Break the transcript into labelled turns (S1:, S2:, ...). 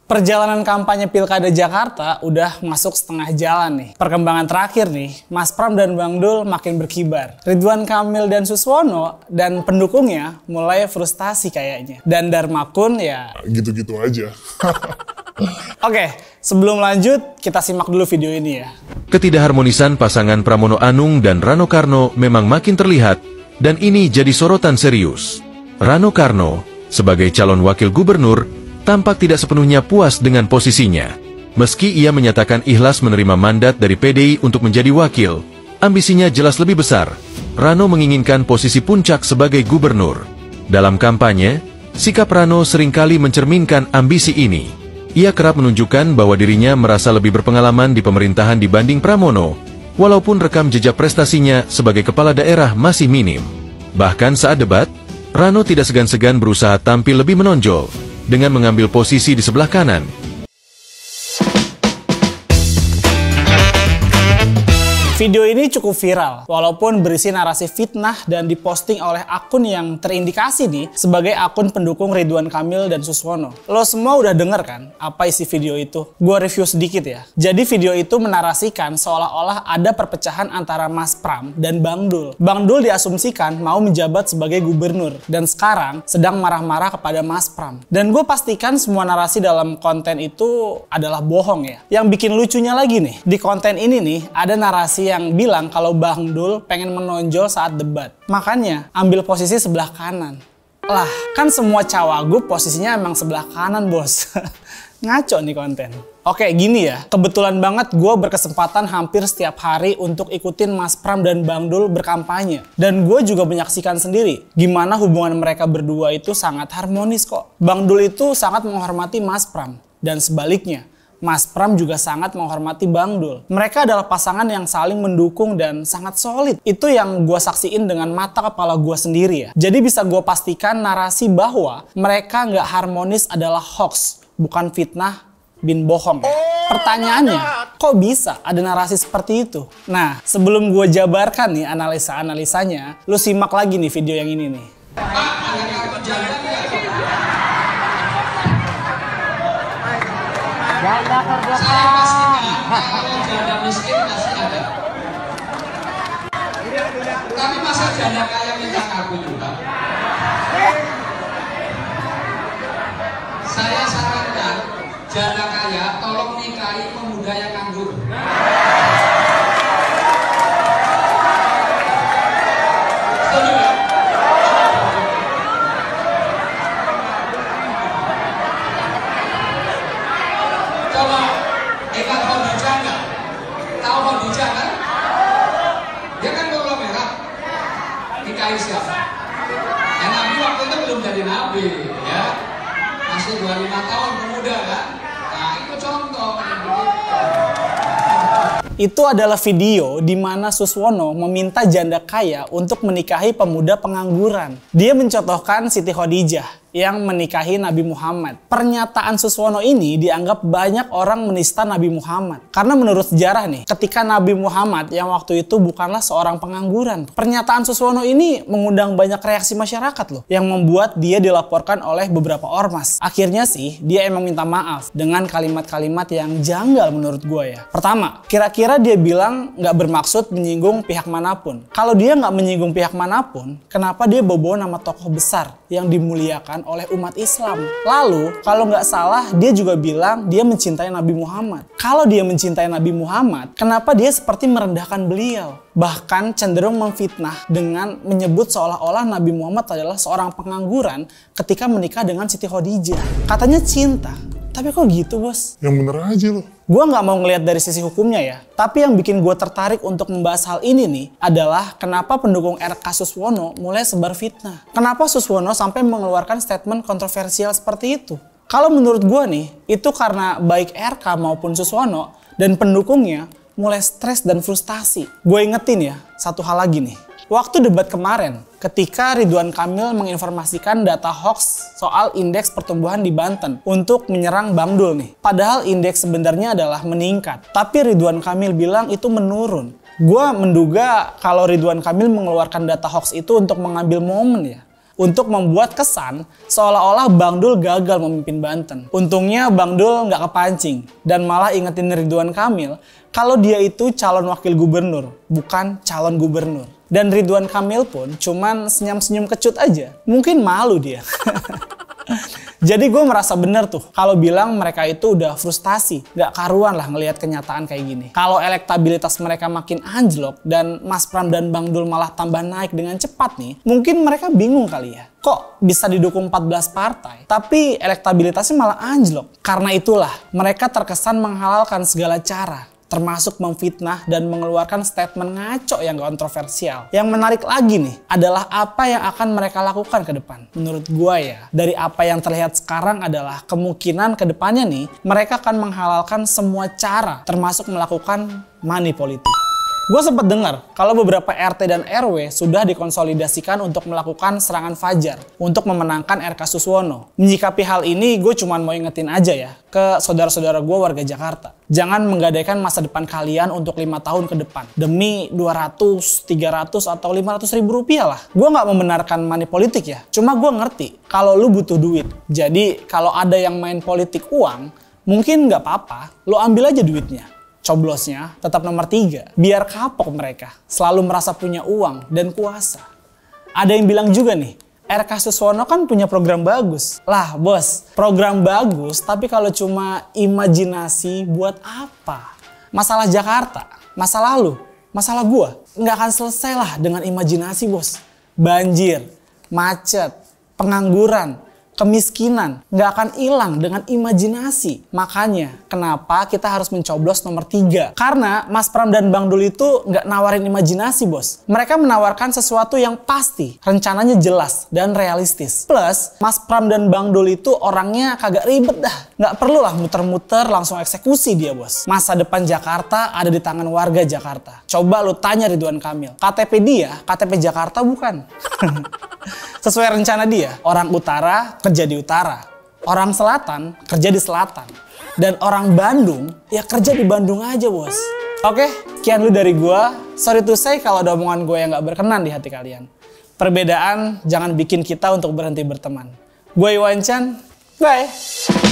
S1: Perjalanan kampanye Pilkada Jakarta udah masuk setengah jalan nih. Perkembangan terakhir nih, Mas Pram dan Bang Dul makin berkibar. Ridwan Kamil dan Suswono dan pendukungnya mulai frustasi kayaknya. Dan Darmakun ya
S2: gitu-gitu aja.
S1: Oke, sebelum lanjut kita simak dulu video ini ya.
S3: Ketidakharmonisan pasangan Pramono Anung dan Rano Karno memang makin terlihat, dan ini jadi sorotan serius. Rano Karno, sebagai calon wakil gubernur, tampak tidak sepenuhnya puas dengan posisinya. Meski ia menyatakan ikhlas menerima mandat dari PDI untuk menjadi wakil, ambisinya jelas lebih besar. Rano menginginkan posisi puncak sebagai gubernur. Dalam kampanye, sikap Rano seringkali mencerminkan ambisi ini. Ia kerap menunjukkan bahwa dirinya merasa lebih berpengalaman di pemerintahan dibanding Pramono, walaupun rekam jejak prestasinya sebagai kepala daerah masih minim. Bahkan saat debat, Rano tidak segan-segan berusaha tampil lebih menonjol dengan mengambil posisi di sebelah kanan.
S1: Video ini cukup viral, walaupun berisi narasi fitnah dan diposting oleh akun yang terindikasi nih sebagai akun pendukung Ridwan Kamil dan Suswono. Lo semua udah denger kan apa isi video itu? Gua review sedikit ya. Jadi video itu menarasikan seolah-olah ada perpecahan antara Mas Pram dan Bang Dul. Bang Dul diasumsikan mau menjabat sebagai gubernur dan sekarang sedang marah-marah kepada Mas Pram. Dan gue pastikan semua narasi dalam konten itu adalah bohong ya. Yang bikin lucunya lagi nih, di konten ini nih ada narasi yang bilang kalau Bang Dul pengen menonjol saat debat. Makanya ambil posisi sebelah kanan. Lah, kan semua cawagup posisinya emang sebelah kanan, bos. Ngaco nih konten. Oke, gini ya. Kebetulan banget gue berkesempatan hampir setiap hari untuk ikutin Mas Pram dan Bang Dul berkampanye. Dan gue juga menyaksikan sendiri gimana hubungan mereka berdua itu sangat harmonis kok. Bang Dul itu sangat menghormati Mas Pram. Dan sebaliknya, Mas Pram juga sangat menghormati Bang Dul. Mereka adalah pasangan yang saling mendukung dan sangat solid. Itu yang gue saksiin dengan mata kepala gue sendiri ya. Jadi bisa gue pastikan narasi bahwa mereka nggak harmonis adalah hoax, bukan fitnah bin bohong ya. Pertanyaannya, kok bisa ada narasi seperti itu? Nah, sebelum gue jabarkan nih analisa-analisanya, lu simak lagi nih video yang ini nih.
S4: Janda terdepan.
S5: Saya pastikan kalau janda miskin pasti ada. Tapi masa janda kaya minta ngaku juga? Saya sarankan janda kaya tolong nikahi pemuda yang nganggur. Setuju ya? Coba ingat Khadijah nggak? Tahu Khadijah kan? Dia kan berwarna merah. Nikahi siapa? Yang Nabi waktu itu belum jadi Nabi, ya. Masih 25 tahun pemuda kan? Nah itu contoh.
S1: Itu adalah video di mana Suswono meminta janda kaya untuk menikahi pemuda pengangguran. Dia mencontohkan Siti Khadijah yang menikahi Nabi Muhammad. Pernyataan Suswono ini dianggap banyak orang menista Nabi Muhammad. Karena menurut sejarah nih, ketika Nabi Muhammad yang waktu itu bukanlah seorang pengangguran. Pernyataan Suswono ini mengundang banyak reaksi masyarakat loh, yang membuat dia dilaporkan oleh beberapa ormas. Akhirnya sih, dia emang minta maaf dengan kalimat-kalimat yang janggal menurut gue ya. Pertama, kira-kira dia bilang nggak bermaksud menyinggung pihak manapun. Kalau dia nggak menyinggung pihak manapun, kenapa dia bawa nama tokoh besar yang dimuliakan oleh umat Islam? Lalu, kalau nggak salah, dia juga bilang dia mencintai Nabi Muhammad. Kalau dia mencintai Nabi Muhammad, kenapa dia seperti merendahkan beliau? Bahkan cenderung memfitnah dengan menyebut seolah-olah Nabi Muhammad adalah seorang pengangguran ketika menikah dengan Siti Khadijah. Katanya cinta. Tapi kok gitu, bos?
S2: Yang bener aja loh.
S1: Gue nggak mau ngelihat dari sisi hukumnya ya. Tapi yang bikin gue tertarik untuk membahas hal ini nih adalah kenapa pendukung RK Suswono mulai sebar fitnah. Kenapa Suswono sampai mengeluarkan statement kontroversial seperti itu? Kalau menurut gue nih, itu karena baik RK maupun Suswono dan pendukungnya mulai stres dan frustasi. Gue ingetin ya, satu hal lagi nih. Waktu debat kemarin, ketika Ridwan Kamil menginformasikan data hoax soal indeks pertumbuhan di Banten untuk menyerang Bang Dul nih. Padahal indeks sebenarnya adalah meningkat, tapi Ridwan Kamil bilang itu menurun. Gue menduga kalau Ridwan Kamil mengeluarkan data hoax itu untuk mengambil momen ya. untuk membuat kesan seolah-olah Bang Dul gagal memimpin Banten. Untungnya Bang Dul nggak kepancing dan malah ingetin Ridwan Kamil kalau dia itu calon wakil gubernur, bukan calon gubernur. Dan Ridwan Kamil pun cuman senyum-senyum kecut aja. Mungkin malu dia. Jadi gue merasa bener tuh kalau bilang mereka itu udah frustasi, gak karuan lah ngelihat kenyataan kayak gini. Kalau elektabilitas mereka makin anjlok dan Mas Pram dan Bang Dul malah tambah naik dengan cepat nih, mungkin mereka bingung kali ya. Kok bisa didukung 14 partai, tapi elektabilitasnya malah anjlok? Karena itulah mereka terkesan menghalalkan segala cara, termasuk memfitnah dan mengeluarkan statement ngaco yang kontroversial. Yang menarik lagi nih adalah apa yang akan mereka lakukan ke depan. Menurut gua ya, dari apa yang terlihat sekarang adalah kemungkinan ke depannya nih mereka akan menghalalkan semua cara, termasuk melakukan money politik. Gue sempat dengar kalau beberapa RT dan RW sudah dikonsolidasikan untuk melakukan serangan fajar untuk memenangkan RK Suswono. Menyikapi hal ini, gue cuma mau ingetin aja ya ke saudara-saudara gue warga Jakarta. Jangan menggadaikan masa depan kalian untuk 5 tahun ke depan demi 200, 300, atau 500 ribu rupiah lah. Gue nggak membenarkan money politik ya, cuma gue ngerti kalau lu butuh duit. Jadi kalau ada yang main politik uang, mungkin nggak apa-apa, lo ambil aja duitnya. Coblosnya tetap nomor 3, biar kapok mereka, selalu merasa punya uang dan kuasa. Ada yang bilang juga nih, RK Suswono kan punya program bagus. Lah bos, program bagus tapi kalau cuma imajinasi buat apa? Masalah Jakarta, masa lalu, masalah gua, nggak akan selesai lah dengan imajinasi bos. Banjir, macet, pengangguran, kemiskinan nggak akan hilang dengan imajinasi. Makanya kenapa kita harus mencoblos nomor 3. Karena Mas Pram dan Bang Dul itu nggak nawarin imajinasi bos. Mereka menawarkan sesuatu yang pasti, rencananya jelas dan realistis. Plus Mas Pram dan Bang Dul itu orangnya kagak ribet dah. Nggak perlu lah muter-muter langsung eksekusi dia bos. Masa depan Jakarta ada di tangan warga Jakarta. Coba lu tanya Ridwan Kamil. KTP dia, KTP Jakarta bukan. Sesuai rencana dia, orang utara kerja di utara, orang selatan kerja di selatan, dan orang Bandung ya kerja di Bandung aja bos. Oke, sekian dulu dari gua. Sorry to say kalau ada omongan gue yang gak berkenan di hati kalian. Perbedaan jangan bikin kita untuk berhenti berteman. Gue Iwan Chan, bye.